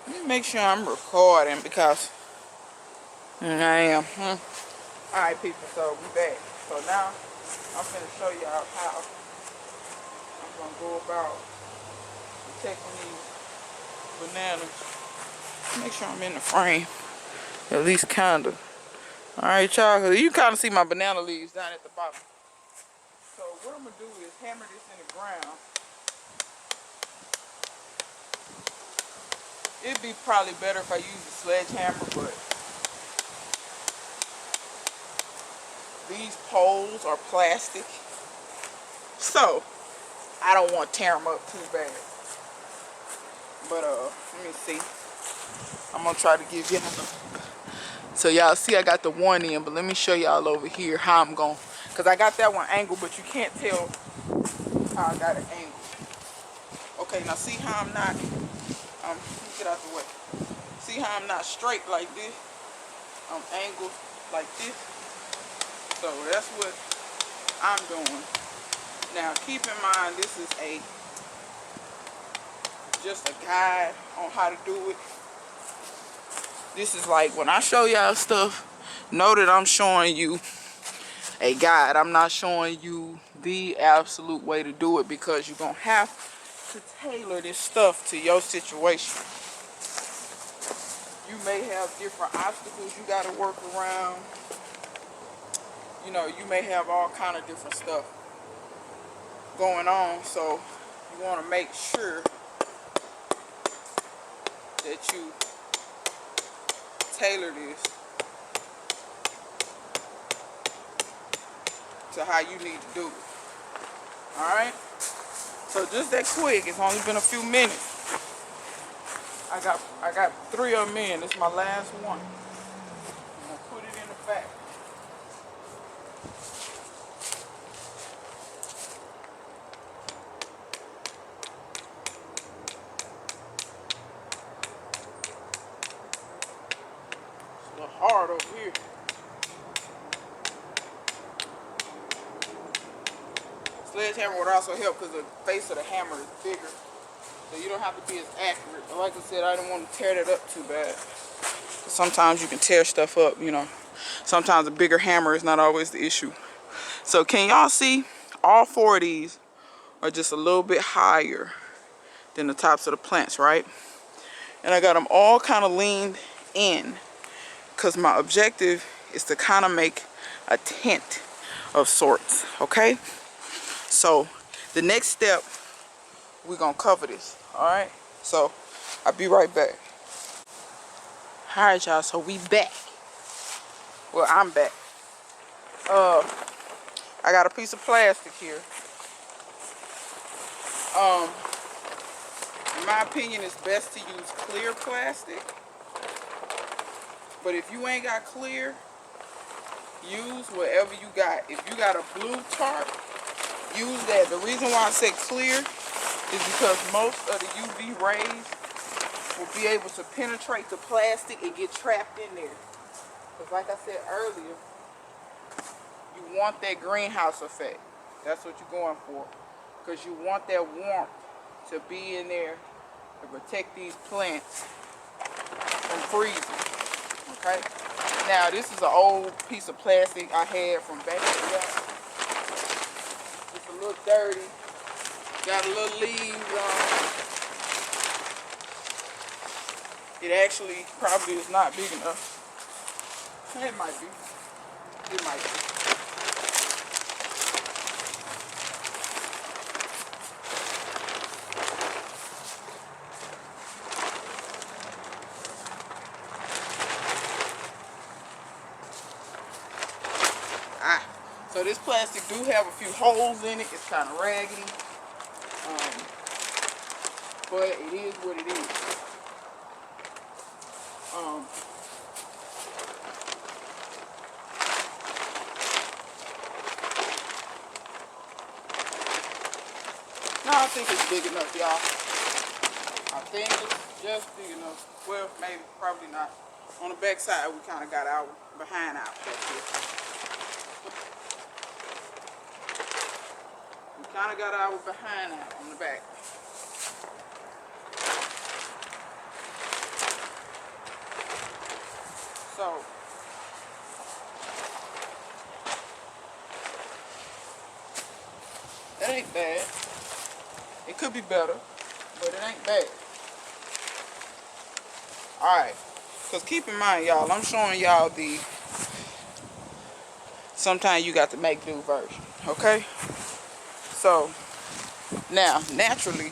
Let me make sure I'm recording because I am. Alright people, so we back. So now I'm finna show y'all how I'm gonna go about protecting these bananas. Make sure I'm in the frame. At least kinda. Alright y'all, you kinda see my banana leaves down at the bottom. So what I'm gonna do is hammer this in the ground. It'd be probably better if I use a sledgehammer, but these poles are plastic. So I don't want to tear them up too bad. But let me see. I'm gonna try to give y'all. So y'all see I got the one in, but let me show y'all over here how I'm going. Cause I got that one angled, but you can't tell how I got it angled. Okay, now see how I'm not, let me get out the way. See how I'm not straight like this? I'm angled like this. So that's what I'm doing. Now keep in mind this is just a guide on how to do it. This is like when I show y'all stuff, know that I'm showing you a guide. I'm not showing you the absolute way to do it because you're gonna have to tailor this stuff to your situation. You may have different obstacles you gotta work around. You know, you may have all kind of different stuff going on, so you want to make sure that you tailor this to how you need to do it. Alright? So just that quick, it's only been a few minutes. I got 3 of them in. This is my last one. I'm gonna put it in the back. It's a little hard over here. Sledgehammer would also help because the face of the hammer is bigger. So you don't have to be as accurate. But like I said, I didn't want to tear that up too bad. Sometimes you can tear stuff up, you know. Sometimes a bigger hammer is not always the issue. So can y'all see? All 4 of these are just a little bit higher than the tops of the plants, right? And I got them all kind of leaned in because my objective is to kind of make a tent of sorts, okay? So the next step, we're gonna cover this, all right? So I'll be right back. All right, y'all, so we back. Well, I'm back. I got a piece of plastic here. In my opinion, it's best to use clear plastic. But if you ain't got clear, use whatever you got. If you got a blue tarp, use that. The reason why I say clear is because most of the UV rays will be able to penetrate the plastic and get trapped in there. Because like I said earlier, you want that greenhouse effect. That's what you're going for. Because you want that warmth to be in there to protect these plants from freezing. Okay? Now, this is an old piece of plastic I had from back in the day. It's a little dirty. Got a little leaves on it. It actually probably is not big enough. It might be. It might be. So this plastic do have a few holes in it. It's kind of raggedy. But it is what it is. No, I think it's big enough, y'all. I think it's just big enough. Well, maybe, probably not. On the back side, we kind of got our behind out. That's it. We kind of got our behind out on the back. ain't bad. It could be better, but it ain't bad. Alright, because keep in mind, y'all, I'm showing y'all the sometimes you got to make do version, okay? So, now, naturally,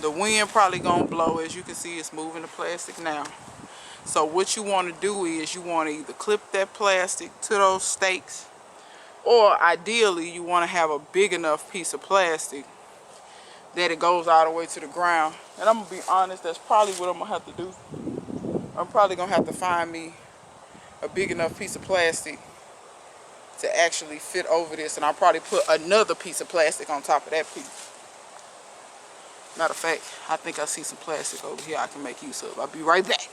the wind probably gonna blow. As you can see, it's moving the plastic now. So what you want to do is you want to either clip that plastic to those stakes, or ideally you want to have a big enough piece of plastic that it goes all the way to the ground. And I'm gonna be honest, that's probably what I'm gonna have to do. I'm probably gonna have to find me a big enough piece of plastic to actually fit over this, and I'll probably put another piece of plastic on top of that piece. Matter of fact, I think I see some plastic over here I can make use of. I'll be right back.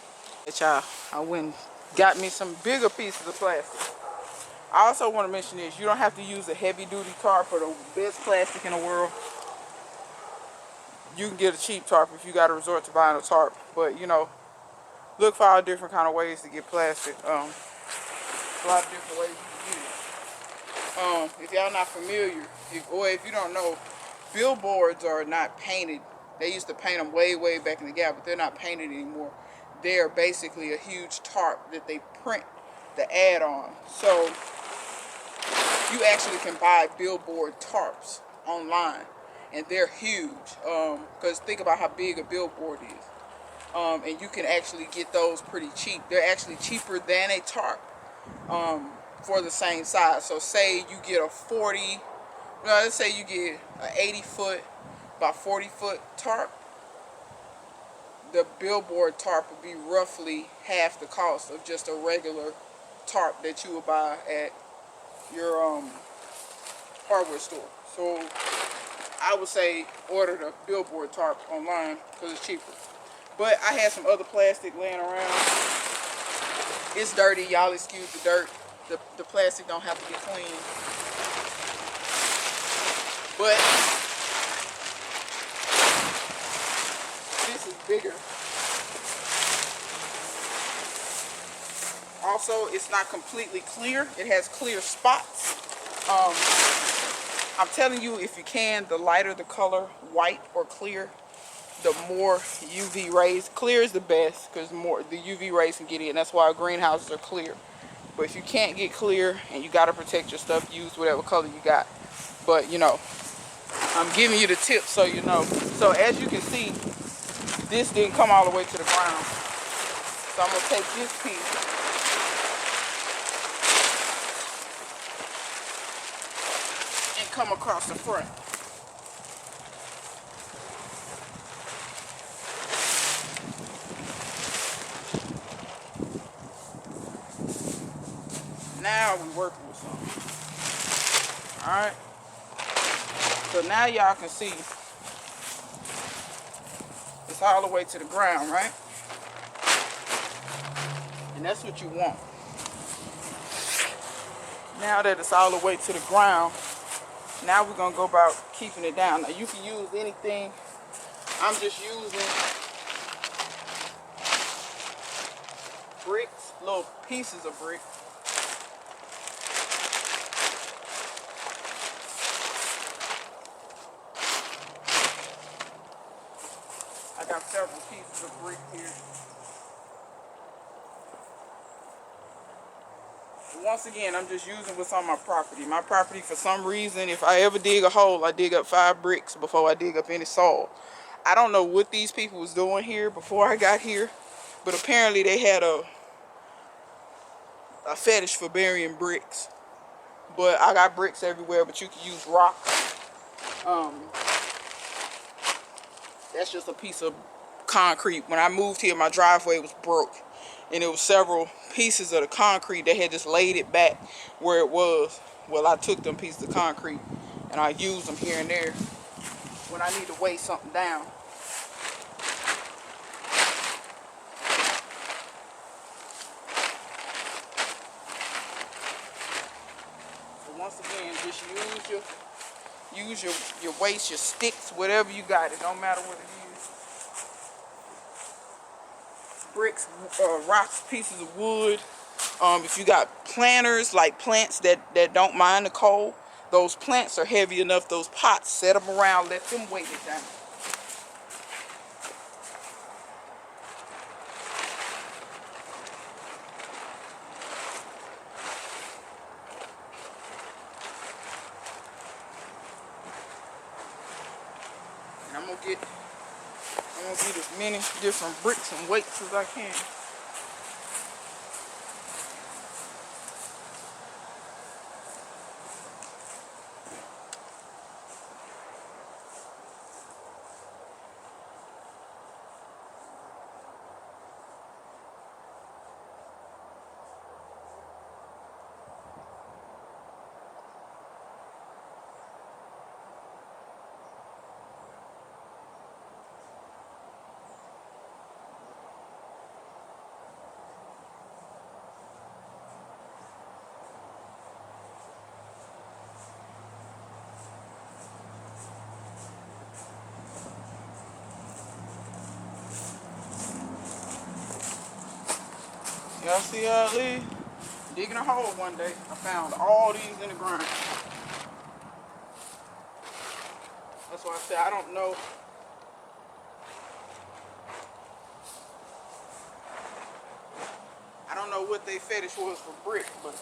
Y'all, I went and got me some bigger pieces of plastic. I also want to mention this, you don't have to use a heavy duty tarp or the best plastic in the world. You can get a cheap tarp if you got to resort to buying a tarp, but you know, look for all different kind of ways to get plastic. A lot of different ways you can get it. If y'all not familiar, or if you don't know, billboards are not painted. They used to paint them way back in the gap, but they're not painted anymore. They're basically a huge tarp that they print the ad on. So you actually can buy billboard tarps online, and they're huge. Because think about how big a billboard is. And you can actually get those pretty cheap. They're actually cheaper than a tarp for the same size. So say you get a 40, let's say you get an 80 foot by 40 foot tarp. The billboard tarp would be roughly half the cost of just a regular tarp that you would buy at your hardware store. So I would say order the billboard tarp online because it's cheaper. But I had some other plastic laying around. It's dirty, y'all excuse the dirt. The plastic don't have to be clean. But this is bigger. Also, it's not completely clear. It has clear spots. I'm telling you, if you can, the lighter the color, white or clear, the more UV rays. Clear is the best because more the UV rays can get in. That's why greenhouses are clear. But if you can't get clear and you got to protect your stuff, use whatever color you got. But you know, I'm giving you the tips so you know. So as you can see, this didn't come all the way to the ground. So I'm going to take this piece and come across the front. Now we're working with something. Alright. So now y'all can see it's all the way to the ground, right? And that's what you want. Now that it's all the way to the ground, now we're going to go about keeping it down. Now you can use anything. I'm just using bricks, little pieces of brick. I got several pieces of brick here. Once again, I'm just using what's on my property. My property, for some reason, if I ever dig a hole, I dig up 5 bricks before I dig up any soil. I don't know what these people was doing here before I got here, but apparently they had a fetish for burying bricks. But I got bricks everywhere, but you can use rock. That's just a piece of concrete. When I moved here, my driveway was broke, and it was several pieces of the concrete that had just laid it back where it was. Well, I took them pieces of concrete and I used them here and there when I need to weigh something down. So once again, just use your weights, your sticks, whatever you got. It don't matter what it is. Bricks, rocks, pieces of wood. If you got planters, like plants that don't mind the cold, those plants are heavy enough, those pots, set them around, let them weight it down. And I'm gonna get as many different bricks and weights as I can. Y'all see how I live? Digging a hole one day, I found all these in the ground. That's why I said I don't know. I don't know what they fetish was for brick, but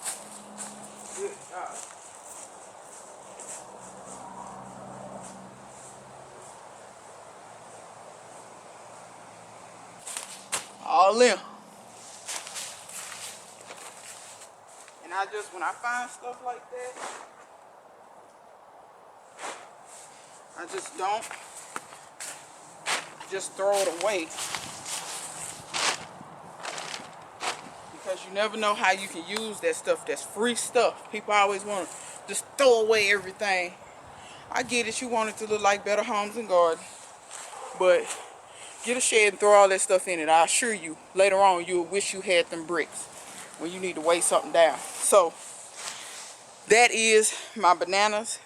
good God. All in. And I just, when I find stuff like that, I just don't just throw it away. Because you never know how you can use that stuff. That's free stuff. People always want to just throw away everything. I get it, you want it to look like Better Homes and Gardens, but get a shed and throw all that stuff in it. I assure you, later on, you'll wish you had them bricks when you need to weigh something down. So, that is my bananas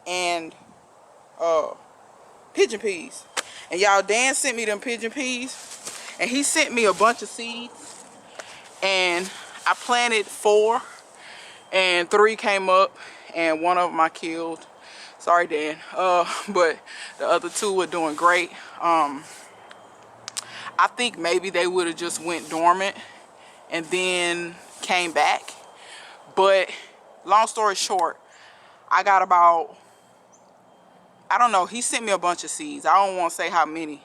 and pigeon peas. And y'all, Dan sent me them pigeon peas, and he sent me a bunch of seeds, and I planted 4, and 3 came up, and one of them I killed. Sorry, Dan. But the other 2 are doing great. I think maybe they would have just went dormant and then came back. But long story short, I got about, I don't know, he sent me a bunch of seeds. I don't want to say how many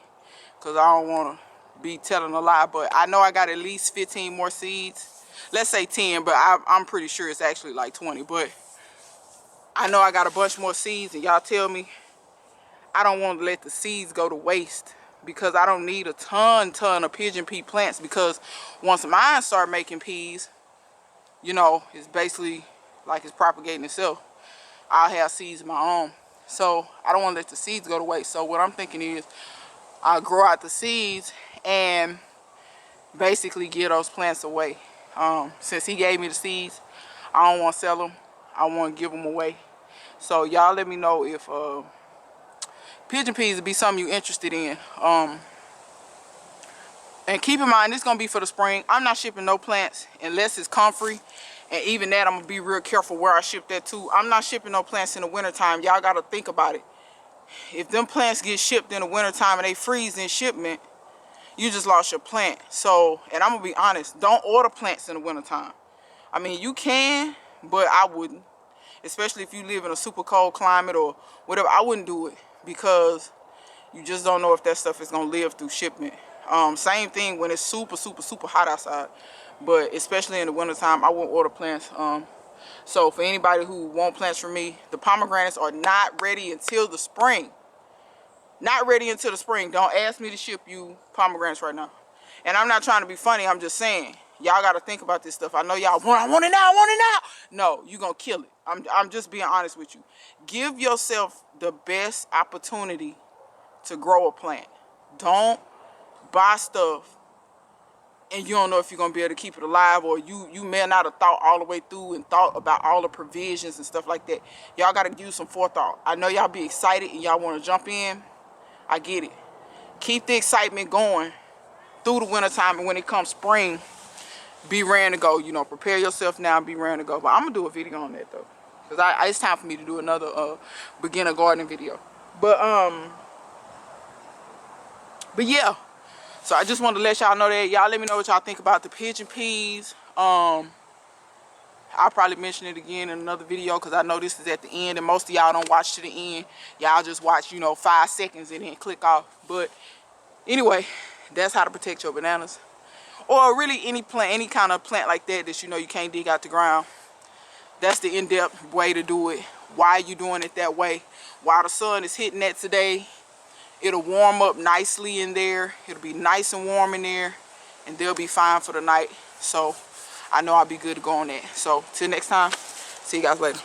because I don't want to be telling a lie, but I know I got at least 15 more seeds. Let's say 10, but I'm pretty sure it's actually like 20. But I know I got a bunch more seeds, and y'all tell me I don't want to let the seeds go to waste because I don't need a ton of pigeon pea plants, because once mine start making peas, you know, it's basically like it's propagating itself. I'll have seeds of my own. So I don't want to let the seeds go to waste. So what I'm thinking is I'll grow out the seeds and basically give those plants away. Since he gave me the seeds, I don't want to sell them. I want to give them away. So y'all let me know if pigeon peas would be something you're interested in. And keep in mind, this is going to be for the spring. I'm not shipping no plants unless it's comfrey. And even that, I'm going to be real careful where I ship that to. I'm not shipping no plants in the wintertime. Y'all got to think about it. If them plants get shipped in the wintertime and they freeze in shipment, you just lost your plant. So, and I'm going to be honest, don't order plants in the wintertime. I mean, you can, but I wouldn't. Especially if you live in a super cold climate or whatever. I wouldn't do it because you just don't know if that stuff is going to live through shipment. Same thing when it's super hot outside. But especially in the wintertime, I won't order plants. So for anybody who want plants from me, the pomegranates are not ready until the spring. Not ready until the spring. Don't ask me to ship you pomegranates right now. And I'm not trying to be funny. I'm just saying, y'all got to think about this stuff. I know y'all want, I want it now, I want it now. No, you're going to kill it. I'm just being honest with you. Give yourself the best opportunity to grow a plant. Don't buy stuff and you don't know if you're going to be able to keep it alive, or you may not have thought all the way through and thought about all the provisions and stuff like that. Y'all got to use some forethought. I know y'all be excited and y'all want to jump in. I get it. Keep the excitement going through the wintertime, and when it comes spring, be ready to go. You know, prepare yourself now and be ready to go. But I'm going to do a video on that, though. Because it's time for me to do another beginner gardening video. But yeah. So I just wanted to let y'all know that. Y'all let me know what y'all think about the pigeon peas. I'll probably mention it again in another video because I know this is at the end and most of y'all don't watch to the end. Y'all just watch, you know, 5 seconds and then click off. But anyway, that's how to protect your bananas. Or really any plant, any kind of plant like that that you know you can't dig out the ground. That's the in-depth way to do it. Why are you doing it that way? While the sun is hitting that today, it'll warm up nicely in there. It'll be nice and warm in there. And they'll be fine for the night. So I know I'll be good to go on that. So till next time, see you guys later.